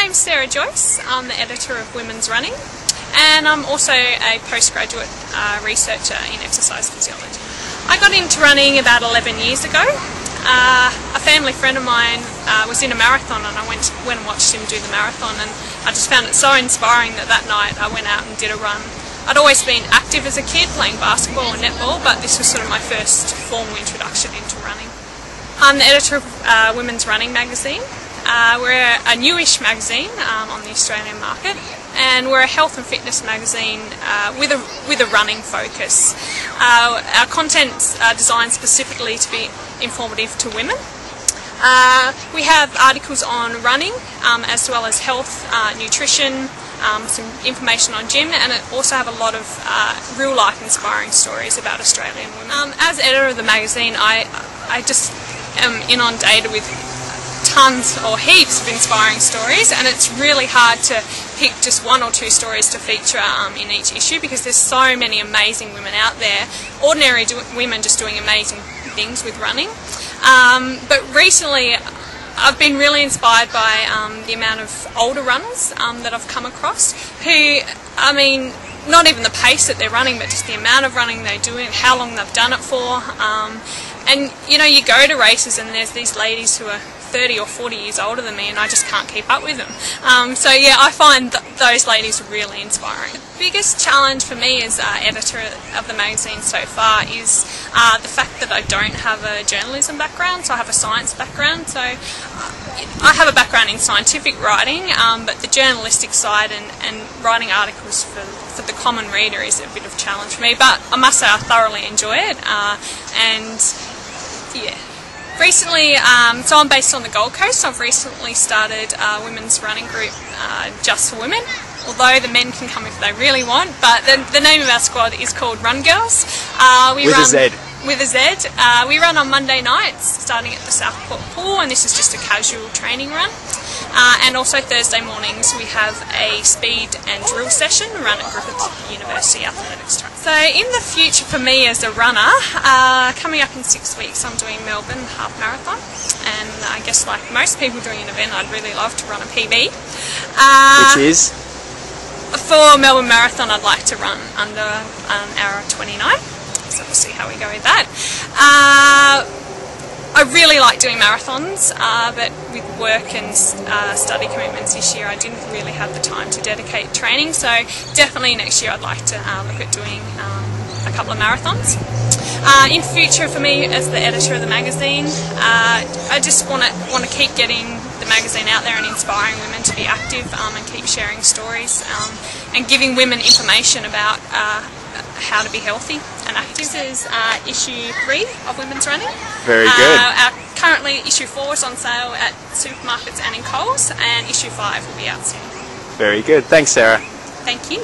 name's Sarah Joyce. I'm the editor of Women's Running, and I'm also a postgraduate researcher in exercise physiology. I got into running about 11 years ago. A family friend of mine was in a marathon, and I went and watched him do the marathon, and I just found it so inspiring that night I went out and did a run. I'd always been active as a kid, playing basketball and netball, but this was sort of my first formal introduction into running. I'm the editor of Women's Running magazine. We're a newish magazine on the Australian market, and we're a health and fitness magazine with a running focus. Our content's designed specifically to be informative to women. We have articles on running as well as health, nutrition, some information on gym, and it also have a lot of real life inspiring stories about Australian women. As editor of the magazine, I just am inundated with tons or heaps of inspiring stories, and it's really hard to pick just one or two stories to feature in each issue, because there's so many amazing women out there, ordinary women just doing amazing things with running. But recently I've been really inspired by the amount of older runners that I've come across who, I mean, not even the pace that they're running, but just the amount of running they do and how long they've done it for. And you know, you go to races and there's these ladies who are 30 or 40 years older than me, and I just can't keep up with them. So yeah, I find those ladies really inspiring. The biggest challenge for me as editor of the magazine so far is the fact that I don't have a journalism background, so I have a science background. So I have a background in scientific writing, but the journalistic side and writing articles for the common reader is a bit of a challenge for me. But I must say I thoroughly enjoy it, and yeah. Recently, so I'm based on the Gold Coast, so I've recently started a women's running group just for women, although the men can come if they really want, but the name of our squad is called Run Girls. With a Z. With a Z. We run on Monday nights, starting at the Southport Pool, and this is just a casual training run. And also Thursday mornings we have a speed and drill session run at Griffith University Athletics Track. So in the future for me as a runner, coming up in 6 weeks I'm doing Melbourne Half Marathon, and I guess like most people doing an event I'd really love to run a PB. Which is? For Melbourne Marathon I'd like to run under an hour 29, so we'll see how we go with that. I really like doing marathons, but with work and study commitments this year I didn't really have the time to dedicate training, so definitely next year I'd like to look at doing a couple of marathons. In future for me as the editor of the magazine, I just want to keep getting the magazine out there and inspiring women to be active and keep sharing stories and giving women information about how to be healthy and active. This is issue 3 of Women's Running. Very good. Currently issue 4 is on sale at supermarkets and in Coles, and issue 5 will be out soon. Very good. Thanks, Sarah. Thank you.